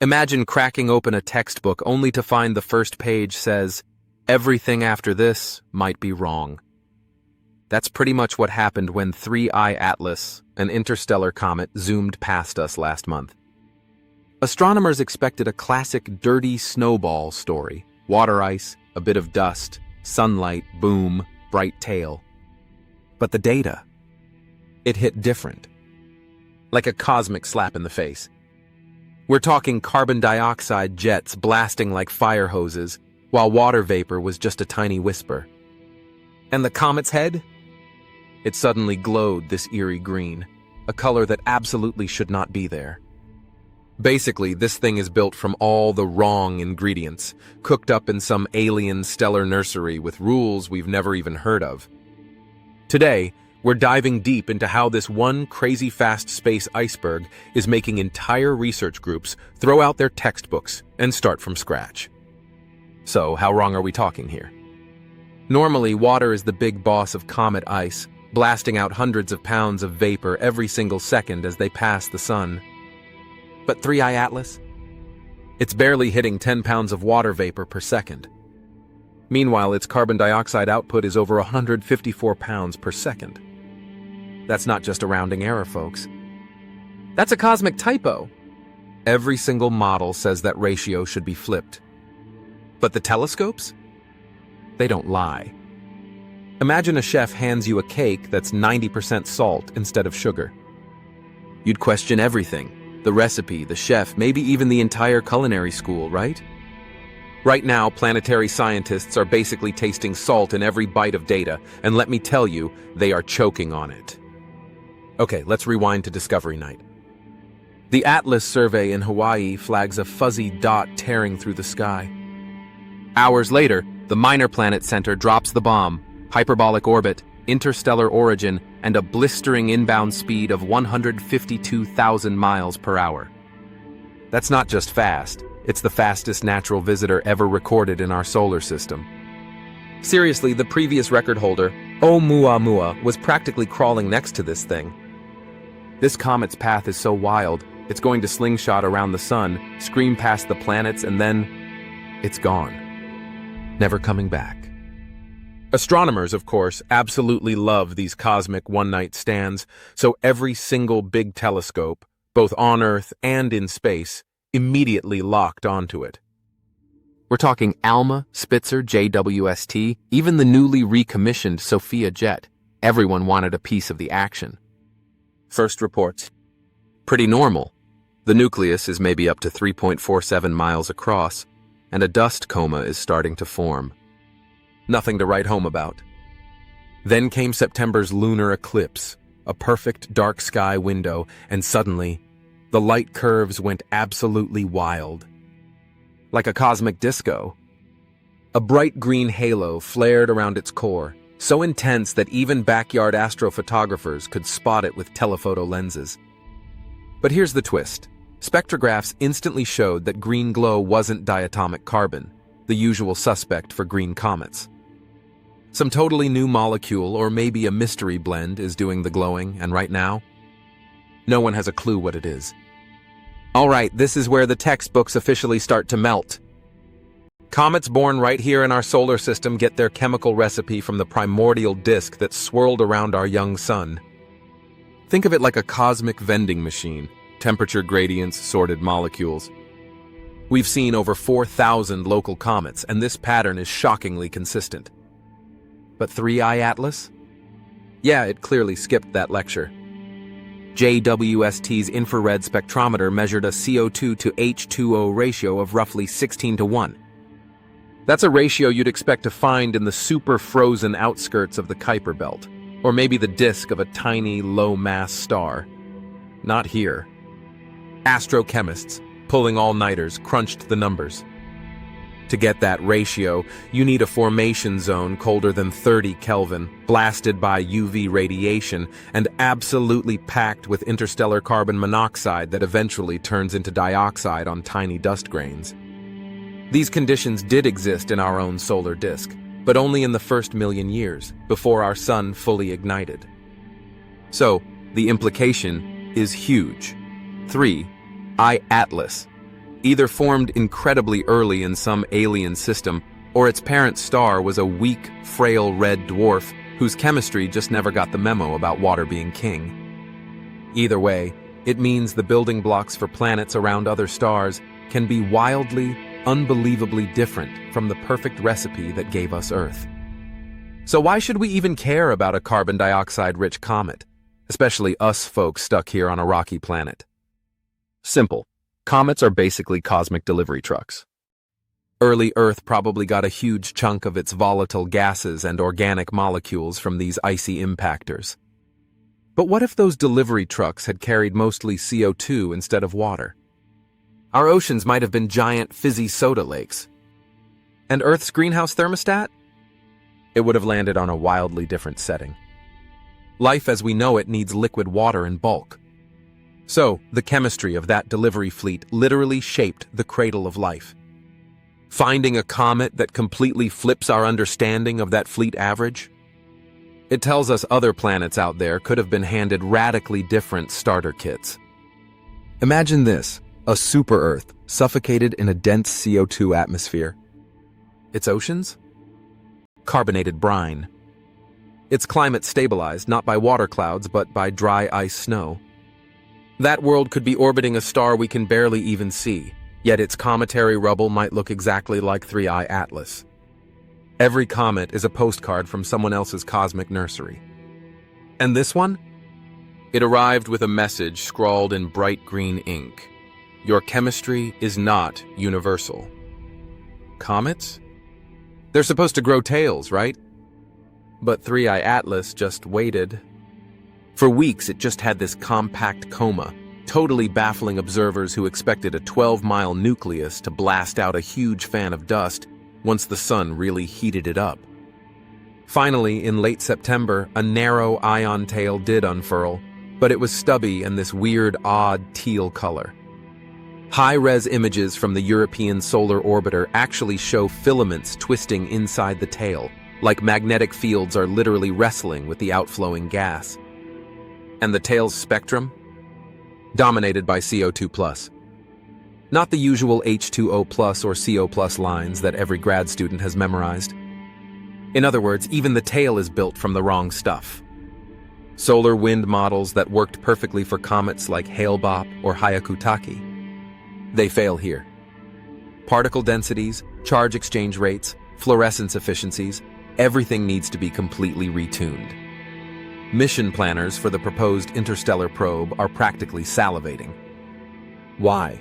Imagine cracking open a textbook only to find the first page says, "Everything after this might be wrong." That's pretty much what happened when 3I Atlas, an interstellar comet, zoomed past us last month. Astronomers expected a classic dirty snowball story: water ice, a bit of dust, sunlight, boom, bright tail. But the data, it hit different. Like a cosmic slap in the face. We're talking carbon dioxide jets blasting like fire hoses, while water vapor was just a tiny whisper. And the comet's head? It suddenly glowed this eerie green, a color that absolutely should not be there. Basically, this thing is built from all the wrong ingredients, cooked up in some alien stellar nursery with rules we've never even heard of. Today, we're diving deep into how this one crazy fast space iceberg is making entire research groups throw out their textbooks and start from scratch. So, how wrong are we talking here? Normally, water is the big boss of comet ice, blasting out hundreds of pounds of vapor every single second as they pass the sun. But 3I Atlas? It's barely hitting 10 pounds of water vapor per second. Meanwhile, its carbon dioxide output is over 154 pounds per second. That's not just a rounding error, folks. That's a cosmic typo. Every single model says that ratio should be flipped. But the telescopes? They don't lie. Imagine a chef hands you a cake that's 90% salt instead of sugar. You'd question everything: the recipe, the chef, maybe even the entire culinary school, right? Right now, planetary scientists are basically tasting salt in every bite of data, and let me tell you, they are choking on it. Okay, let's rewind to Discovery Night. The Atlas survey in Hawaii flags a fuzzy dot tearing through the sky. Hours later, the Minor Planet Center drops the bomb: hyperbolic orbit, interstellar origin, and a blistering inbound speed of 152,000 miles per hour. That's not just fast, it's the fastest natural visitor ever recorded in our solar system. Seriously, the previous record holder, Oumuamua, was practically crawling next to this thing. This comet's path is so wild, it's going to slingshot around the sun, scream past the planets, and then it's gone. Never coming back. Astronomers, of course, absolutely love these cosmic one-night stands, so every single big telescope, both on Earth and in space, immediately locked onto it. We're talking ALMA, Spitzer, JWST, even the newly recommissioned Sophia jet. Everyone wanted a piece of the action. First reports. Pretty normal. The nucleus is maybe up to 3.47 miles across, and a dust coma is starting to form. Nothing to write home about. Then came September's lunar eclipse, a perfect dark sky window, and suddenly, the light curves went absolutely wild. Like a cosmic disco. A bright green halo flared around its core, so intense that even backyard astrophotographers could spot it with telephoto lenses. But here's the twist. Spectrographs instantly showed that green glow wasn't diatomic carbon, the usual suspect for green comets. Some totally new molecule or maybe a mystery blend is doing the glowing, and right now, no one has a clue what it is. All right, this is where the textbooks officially start to melt. Comets born right here in our solar system get their chemical recipe from the primordial disk that swirled around our young sun. Think of it like a cosmic vending machine, temperature gradients, sorted molecules. We've seen over 4,000 local comets, and this pattern is shockingly consistent. But 3I Atlas? Yeah, it clearly skipped that lecture. JWST's infrared spectrometer measured a CO2 to H2O ratio of roughly 16:1. That's a ratio you'd expect to find in the super-frozen outskirts of the Kuiper Belt, or maybe the disk of a tiny, low-mass star. Not here. Astrochemists, pulling all-nighters, crunched the numbers. To get that ratio, you need a formation zone colder than 30 Kelvin, blasted by UV radiation, and absolutely packed with interstellar carbon monoxide that eventually turns into dioxide on tiny dust grains. These conditions did exist in our own solar disk, but only in the first million years, before our sun fully ignited. So, the implication is huge. 3I Atlas either formed incredibly early in some alien system, or its parent star was a weak, frail red dwarf whose chemistry just never got the memo about water being king. Either way, it means the building blocks for planets around other stars can be wildly, unbelievably different from the perfect recipe that gave us Earth. So why should we even care about a carbon dioxide-rich comet, especially us folks stuck here on a rocky planet? Simple. Comets are basically cosmic delivery trucks. Early Earth probably got a huge chunk of its volatile gases and organic molecules from these icy impactors. But what if those delivery trucks had carried mostly CO2 instead of water? Our oceans might have been giant fizzy soda lakes. And Earth's greenhouse thermostat? It would have landed on a wildly different setting. Life as we know it needs liquid water in bulk. So, the chemistry of that delivery fleet literally shaped the cradle of life. Finding a comet that completely flips our understanding of that fleet average? It tells us other planets out there could have been handed radically different starter kits. Imagine this, a super-Earth suffocated in a dense CO2 atmosphere. Its oceans? Carbonated brine. Its climate stabilized not by water clouds but by dry ice snow. That world could be orbiting a star we can barely even see, yet its cometary rubble might look exactly like 3I Atlas. Every comet is a postcard from someone else's cosmic nursery. And this one? It arrived with a message scrawled in bright green ink. Your chemistry is not universal. Comets? They're supposed to grow tails, right? But 3I Atlas just waited. For weeks, it just had this compact coma, totally baffling observers who expected a 12-mile nucleus to blast out a huge fan of dust once the sun really heated it up. Finally, in late September, a narrow ion tail did unfurl, but it was stubby and this weird, odd teal color. High-res images from the European Solar Orbiter actually show filaments twisting inside the tail, like magnetic fields are literally wrestling with the outflowing gas. And the tail's spectrum? Dominated by CO2+. Not the usual H2O+ or CO+ lines that every grad student has memorized. In other words, even the tail is built from the wrong stuff. Solar wind models that worked perfectly for comets like Hale-Bopp or Hyakutake. They fail here. Particle densities, charge exchange rates, fluorescence efficiencies, everything needs to be completely retuned. Mission planners for the proposed interstellar probe are practically salivating. Why?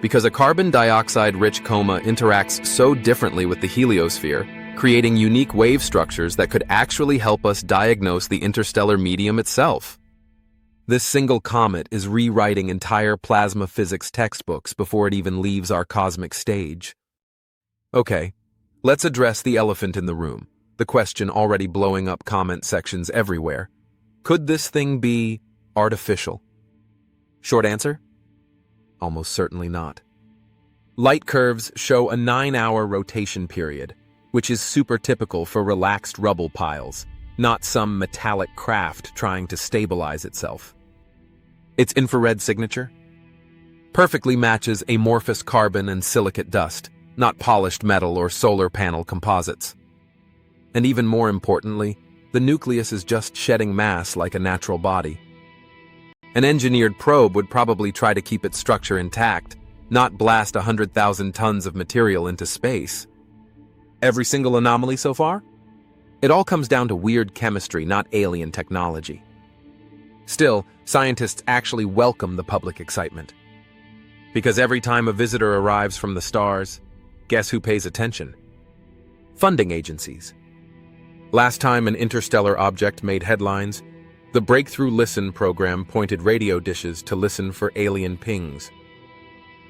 Because a carbon dioxide-rich coma interacts so differently with the heliosphere, creating unique wave structures that could actually help us diagnose the interstellar medium itself. This single comet is rewriting entire plasma physics textbooks before it even leaves our cosmic stage. Okay, let's address the elephant in the room, the question already blowing up comment sections everywhere. Could this thing be artificial? Short answer? Almost certainly not. Light curves show a 9-hour rotation period, which is super typical for relaxed rubble piles, not some metallic craft trying to stabilize itself. Its infrared signature? Perfectly matches amorphous carbon and silicate dust, not polished metal or solar panel composites. And even more importantly, the nucleus is just shedding mass like a natural body. An engineered probe would probably try to keep its structure intact, not blast 100,000 tons of material into space. Every single anomaly so far? It all comes down to weird chemistry, not alien technology. Still, scientists actually welcome the public excitement. Because every time a visitor arrives from the stars, guess who pays attention? Funding agencies. Last time an interstellar object made headlines, the Breakthrough Listen program pointed radio dishes to listen for alien pings.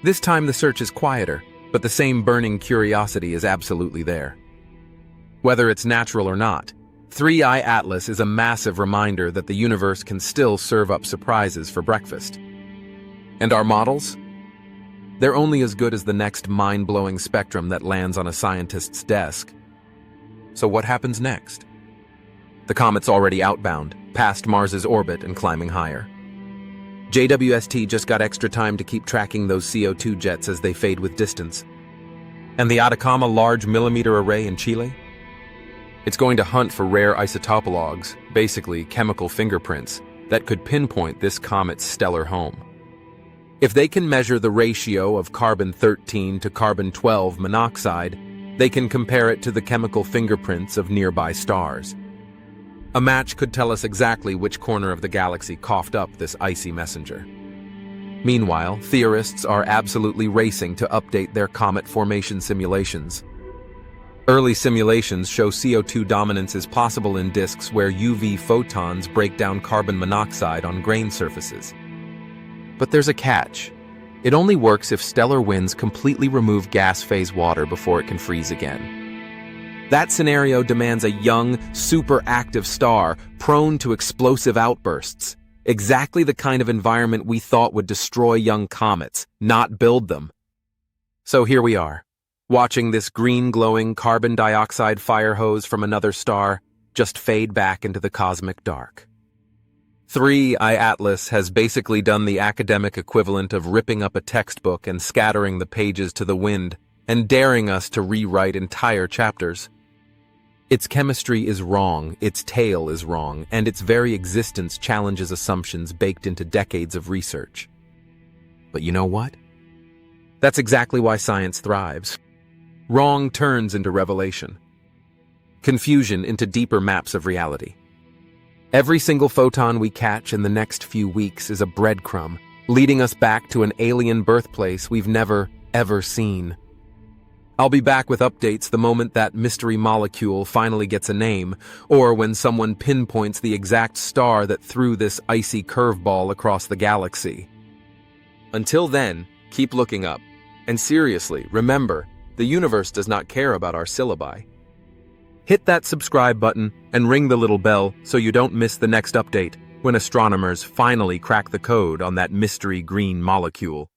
This time the search is quieter, but the same burning curiosity is absolutely there. Whether it's natural or not, 3I Atlas is a massive reminder that the universe can still serve up surprises for breakfast. And our models? They're only as good as the next mind-blowing spectrum that lands on a scientist's desk. So what happens next? The comet's already outbound, past Mars's orbit and climbing higher. JWST just got extra time to keep tracking those CO2 jets as they fade with distance. And the Atacama Large Millimeter Array in Chile? It's going to hunt for rare isotopologues, basically chemical fingerprints, that could pinpoint this comet's stellar home. If they can measure the ratio of carbon-13 to carbon-12 monoxide, they can compare it to the chemical fingerprints of nearby stars. A match could tell us exactly which corner of the galaxy coughed up this icy messenger. Meanwhile, theorists are absolutely racing to update their comet formation simulations. Early simulations show CO2 dominance is possible in disks where UV photons break down carbon monoxide on grain surfaces. But there's a catch. It only works if stellar winds completely remove gas phase water before it can freeze again. That scenario demands a young, super-active star prone to explosive outbursts. Exactly the kind of environment we thought would destroy young comets, not build them. So here we are, watching this green-glowing carbon dioxide fire hose from another star just fade back into the cosmic dark. 3I Atlas has basically done the academic equivalent of ripping up a textbook and scattering the pages to the wind and daring us to rewrite entire chapters. Its chemistry is wrong, its tale is wrong, and its very existence challenges assumptions baked into decades of research. But you know what? That's exactly why science thrives. Wrong turns into revelation. Confusion into deeper maps of reality. Every single photon we catch in the next few weeks is a breadcrumb, leading us back to an alien birthplace we've never, ever seen. I'll be back with updates the moment that mystery molecule finally gets a name, or when someone pinpoints the exact star that threw this icy curveball across the galaxy. Until then, keep looking up. And seriously, remember, the universe does not care about our syllabi. Hit that subscribe button and ring the little bell so you don't miss the next update when astronomers finally crack the code on that mystery green molecule.